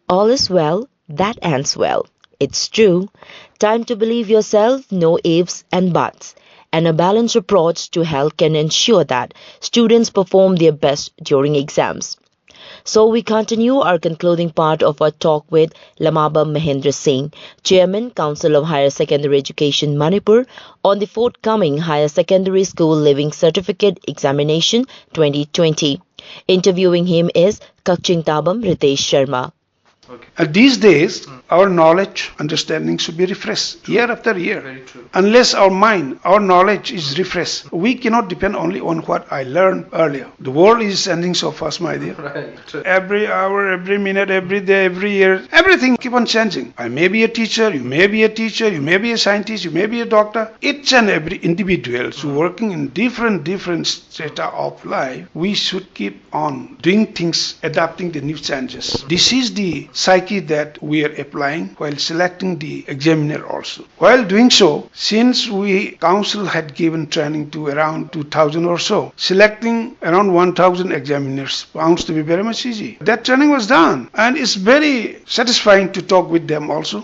All is well, that ends well. It's true. Time to believe yourself, no ifs and buts. And a balanced approach to health can ensure that students perform their best during exams. So we continue our concluding part of our talk with Lamabam Mahendra Singh, Chairman, Council of Higher Secondary Education Manipur, on the forthcoming Higher Secondary School Living Certificate Examination 2020. Interviewing him is KAKCHINGTABAM RITESH Sharma. These days, our knowledge, understanding should be refreshed year after year. Very true. Unless our mind, our knowledge is refreshed, we cannot depend only on what I learned earlier. The world is ending so fast, my dear. Right. Every hour, every minute, every day, every year, everything keep on changing. I may be a teacher, you may be a teacher, you may be a scientist, you may be a doctor. Each and every individual who working in different strata of life, we should keep on doing things, adapting the new changes. This is the psyche that we are applying while selecting the examiner also. While doing so, since we council had given training to around 2000 or so, selecting around 1000 examiners found to be very much easy. That training was done and it's very satisfying to talk with them also.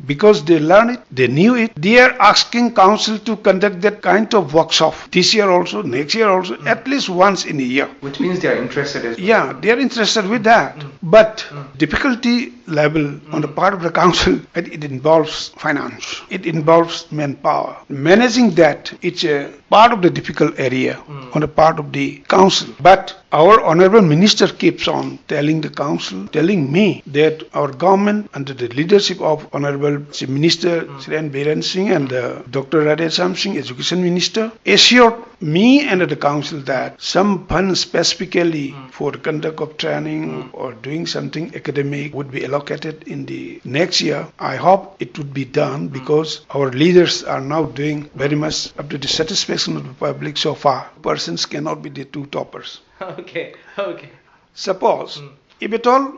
Because they learned it, they knew it. They are asking council to conduct that kind of workshop this year also, next year also, at least once in a year. Which means they are interested as well. Yeah, they are interested with that. But difficulty level on the part of the council, it involves finance. It involves manpower. Managing that, it's a part of the difficult area on the part of the council. But our honorable minister keeps on telling the council, telling me that our government under the leadership of honorable Chief Minister Shri Biren Singh and Dr. Radhesham Singh, Education Minister, assured me and the council that some funds specifically for the conduct of training or doing something academic would be allocated in the next year. I hope it would be done because our leaders are now doing very much up to the satisfaction of the public so far. Persons cannot be the two toppers. Okay. Suppose, if at all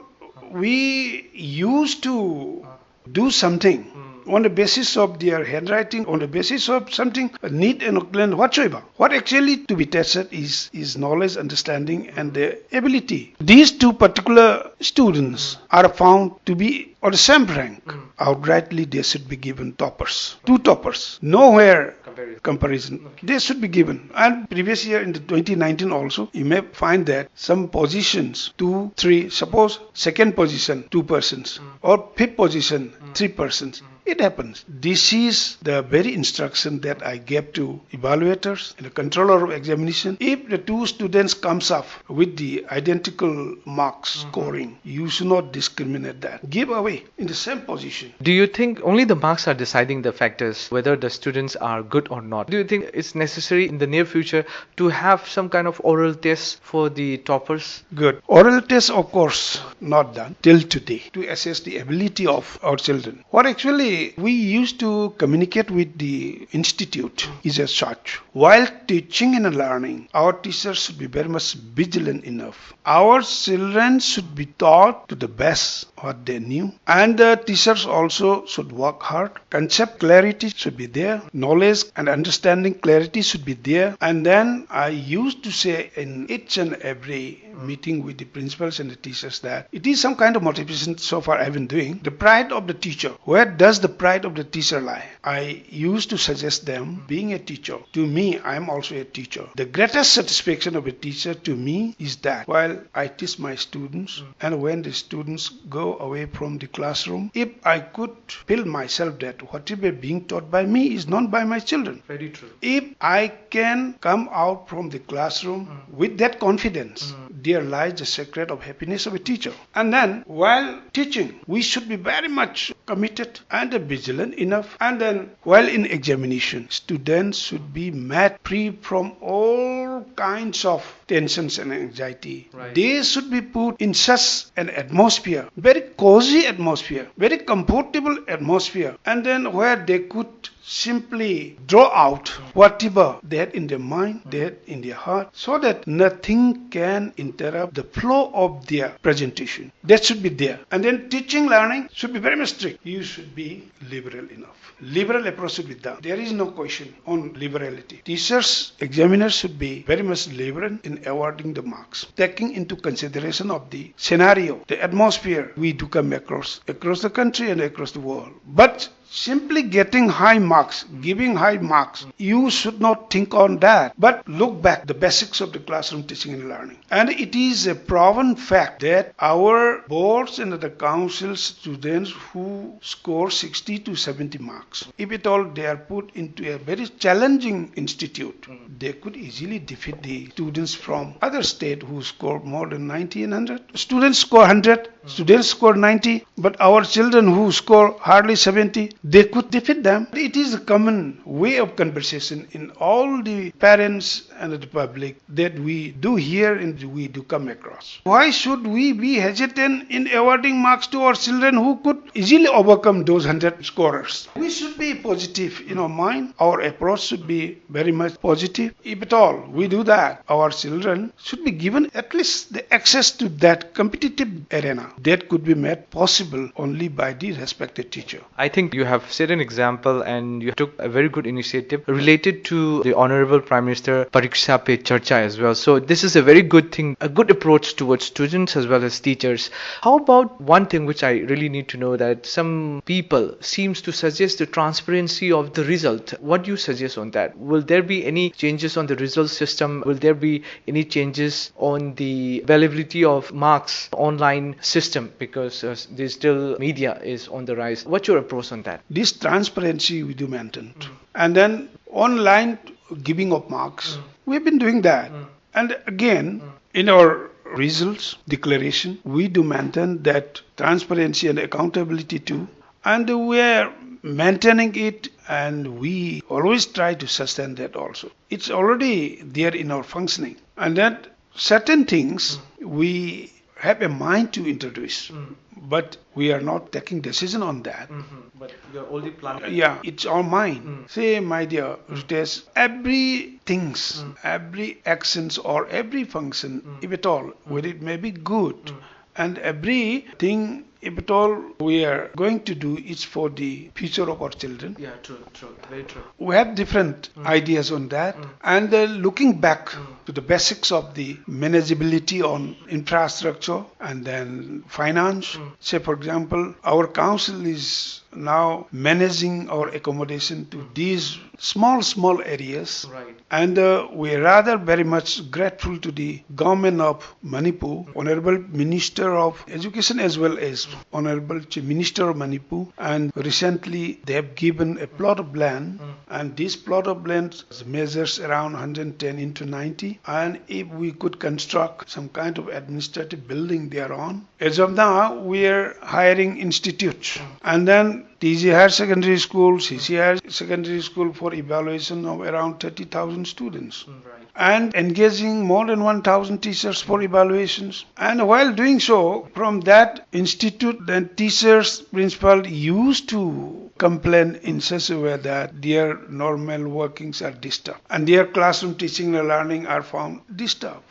we used to do something on the basis of their handwriting, on the basis of something neat and clean whatsoever. What actually to be tested is knowledge, understanding and the ability. These two particular students are found to be on the same rank. Outrightly they should be given toppers. Two toppers. Nowhere comparison. Okay. They should be given. And previous year in the 2019 also, you may find that some positions, 2, 3, suppose second position, 2 persons, or fifth position, 3 persons. It happens. This is the very instruction that I gave to evaluators and the controller of examination. If the two students comes up with the identical marks scoring, you should not discriminate that. Give away in the same position. Do you think only the marks are deciding the factors whether the students are good or not? Do you think it's necessary in the near future to have some kind of oral test for the toppers? Good. Oral test, of course, not done till today to assess the ability of our children. What actually we used to communicate with the institute is as such. While teaching and learning, our teachers should be very much vigilant enough. Our children should be taught to the best what they knew. And the teachers also should work hard. Concept clarity should be there. Knowledge and understanding clarity should be there. And then I used to say in each and every meeting with the principals and the teachers that it is some kind of motivation so far I've been doing. The pride of the teacher. Where does the pride of the teacher lie? I used to suggest them being a teacher. To me, I am also a teacher. The greatest satisfaction of a teacher to me is that while I teach my students and when the students go away from the classroom, if I could feel myself that whatever being taught by me is known by my children. Very true. If I can come out from the classroom with that confidence, there lies the secret of happiness of a teacher. And then while teaching, we should be very much committed and vigilant enough. And then while in examination, students should be made free from all kinds of tensions and anxiety. Right. They should be put in such an atmosphere, very cozy atmosphere, very comfortable atmosphere, and then where they could simply draw out whatever they had in their mind, they had in their heart, so that nothing can interrupt the flow of their presentation. That should be there. And then teaching, learning should be very much strict. You should be liberal enough. Liberal approach should be done. There is no question on liberality. Teachers, examiners should be very much liberal in in awarding the marks, taking into consideration of the scenario, the atmosphere we do come across the country and across the world. But simply getting high marks, giving high marks, you should not think on that, but look back the basics of the classroom teaching and learning. And it is a proven fact that our boards and the council students who score 60 to 70 marks, if at all they are put into a very challenging institute, they could easily defeat the students from other state who score more than 90 and 100. Students score 100, students score 90, but our children who score hardly 70, they could defeat them. It is a common way of conversation in all the parents and the public that we do hear and we do come across. Why should we be hesitant in awarding marks to our children who could easily overcome those 100 scorers? We should be positive in our mind. Our approach should be very much positive. If at all we do that, our children should be given at least the access to that competitive arena that could be made possible only by the respected teacher. I think you have set an example and you took a very good initiative related to the Honorable Prime Minister Pariksha Pe Charcha as well. So this is a very good thing, a good approach towards students as well as teachers. How about one thing which I really need to know, that some people seems to suggest the transparency of the result. What do you suggest on that? Will there be any changes on the result system? Will there be any changes on the availability of marks online system, because there's still media is on the rise? What's your approach on that? This transparency we do maintain. And then online giving of marks, we've been doing that. And again, in our results declaration, we do maintain that transparency and accountability too. And we are maintaining it, and we always try to sustain that also. It's already there in our functioning. And that certain things we have a mind to introduce, but we are not taking decision on that. But you're only planning. Yeah, it's our mind. Say, my dear Ritesh, every things, every actions or every function, if at all, whether it may be good, and everything, if at all we are going to do, is for the future of our children. Yeah, true, very true. We have different ideas on that, and looking back to the basics of the manageability on infrastructure and then finance. Say, for example, our council is now managing our accommodation to these small areas. Right. And we are rather very much grateful to the government of Manipur, Honorable Minister of Education as well as Honorable Chief Minister of Manipur. And recently they have given a plot of land, and this plot of land measures around 110 into 90. And if we could construct some kind of administrative building thereon, as of now we are hiring institutes. And then TG Higher Secondary School, CC Higher Secondary School for evaluation of around 30,000 students. Right. And engaging more than 1,000 teachers for evaluations. And while doing so, from that institute, then teachers, principal used to complain in such a way that their normal workings are disturbed and their classroom teaching and learning are found disturbed.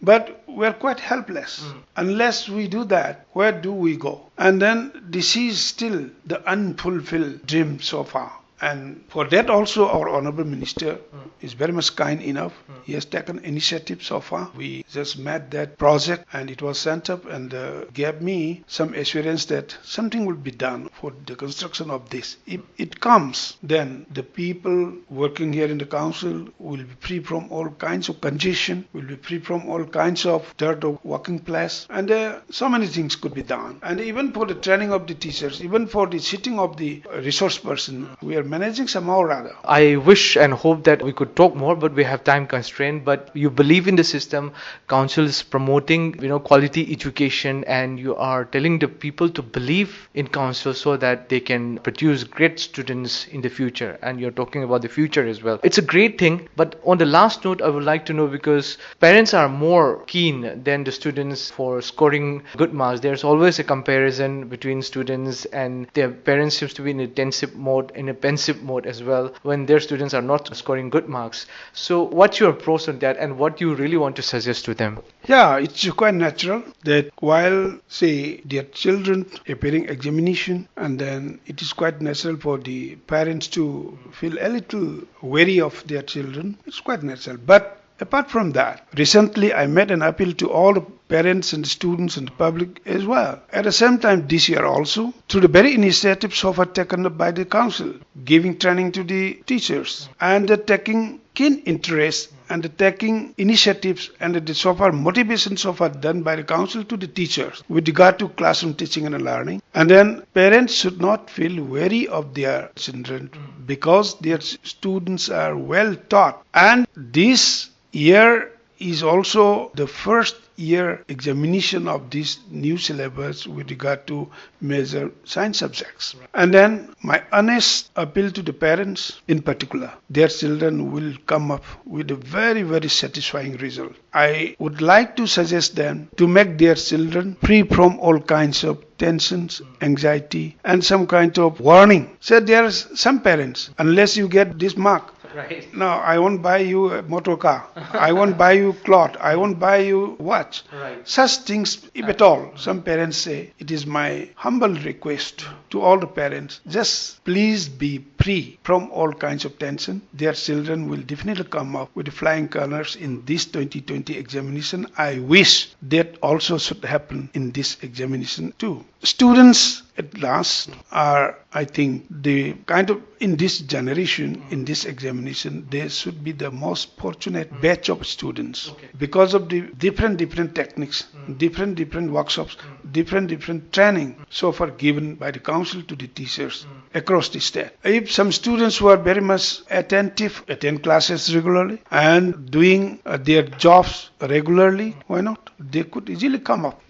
But we're quite helpless. Unless we do that, where do we go? And then this is still the unfulfilled dream so far. And for that also our Honorable Minister is very much kind enough. He has taken initiative so far. We just met that project and it was sent up and gave me some assurance that something will be done for the construction of this. If it comes, then the people working here in the council will be free from all kinds of congestion, will be free from all kinds of dirt of working place, and so many things could be done. And even for the training of the teachers, even for the sitting of the resource person, we are managing somehow or other. I wish and hope that we could talk more, but we have time constraint. But you believe in the system, council is promoting, quality education, and you are telling the people to believe in council so that they can produce great students in the future. And you're talking about the future as well. It's a great thing. But on the last note, I would like to know, because parents are more keen than the students for scoring good marks. There's always a comparison between students, and their parents seems to be in a pensive mode as well when their students are not scoring good marks. So what's your approach on that, and what do you really want to suggest to them? Yeah, it's quite natural that while, say, their children appearing examination, and then it is quite natural for the parents to feel a little wary of their children. It's quite natural. But Apart from that, recently I made an appeal to all the parents and students and the public as well. At the same time, this year also, through the very initiatives so far taken up by the council, giving training to the teachers and taking keen interest and taking initiatives and the so far motivation so far done by the council to the teachers with regard to classroom teaching and learning. And then parents should not feel wary of their children because their students are well taught. And this year is also the first year examination of this new syllabus with regard to major science subjects. And then my honest appeal to the parents in particular, their children will come up with a very, very satisfying result. I would like to suggest them to make their children free from all kinds of tensions, anxiety, and some kind of warning. So there are some parents, unless you get this mark, Right. no, I won't buy you a motor car. I won't buy you cloth. I won't buy you watch. Right. Such things, if at all, some parents say, it is my humble request to all the parents, just please be free from all kinds of tension. Their children will definitely come up with flying colors in this 2020 examination. I wish that also should happen in this examination too. Students at last are, I think, the kind of, in this generation, in this examination, they should be the most fortunate batch of students because of the different techniques, different workshops, different training so far given by the council to the teachers across the state. If some students who are very much attentive, attend classes regularly and doing their jobs regularly, why not? They could easily come up.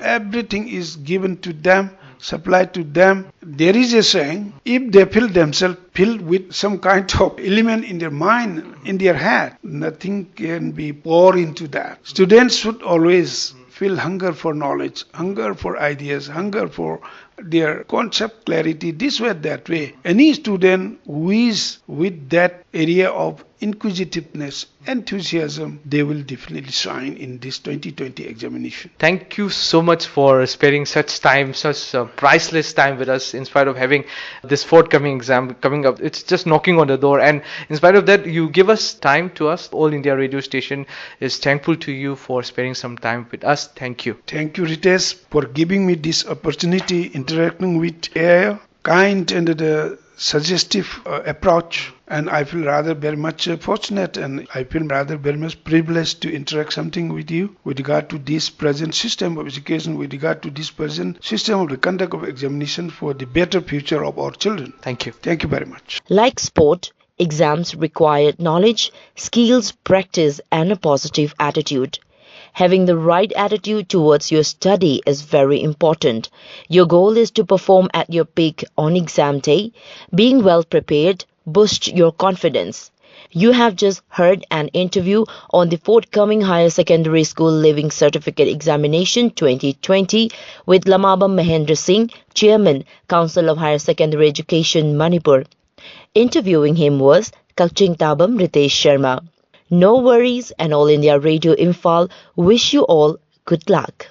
Everything is given to them, supplied to them. There is a saying, if they feel themselves filled with some kind of element in their mind, in their head, nothing can be poured into that. Students should always feel hunger for knowledge, hunger for ideas, hunger for their concept clarity, this way, that way. Any student who is with that area of inquisitiveness, enthusiasm, they will definitely shine in this 2020 examination. Thank you so much for sparing such time, such priceless time with us in spite of having this forthcoming exam coming up. It's just knocking on the door, and in spite of that, you give us time to us. All India radio station is thankful to you for sparing some time with us. Thank you. Thank you, Ritesh, for giving me this opportunity interacting with a kind and the suggestive approach, and I feel rather very much fortunate, and I feel rather very much privileged to interact something with you with regard to this present system of education, with regard to this present system of the conduct of examination for the better future of our children. Thank you. Thank you very much. Like sport, exams require knowledge, skills, practice, and a positive attitude. Having the right attitude towards your study is very important. Your goal is to perform at your peak on exam day. Being well prepared boosts your confidence. You have just heard an interview on the forthcoming Higher Secondary School Leaving Certificate Examination 2020 with Lamabam Mahendra Singh, Chairman, Council of Higher Secondary Education, Manipur. Interviewing him was KAKCHINGTABAM RITESH Sharma. No worries, and All India Radio Imphal wish you all good luck.